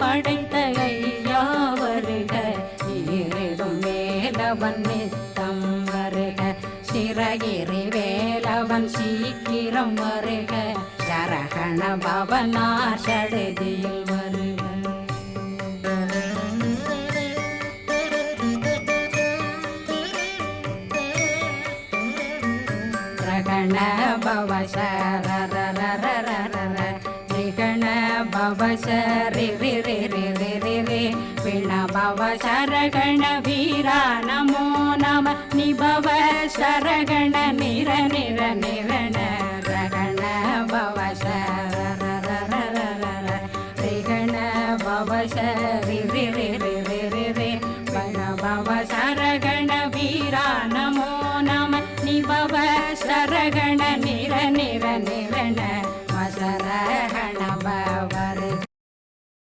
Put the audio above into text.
படைத்த ஐயா வருக, ஈரிடும் வேலவன் நித்தம் வருக, சிறகிரி வேலவன் சீக்கிரம் வருக, சரகண பவனார் சடுதியில் வருக. ரகண பவ சரரரரரர ரிகண பவ சரி ரி ரி ரி ரி ரி ரி பிண பவ சரகண வீரா நமோ நம நிபவ சரகண நிர நிர நிரண ரகண பவ சரரரரரர ரிகண பவ சரி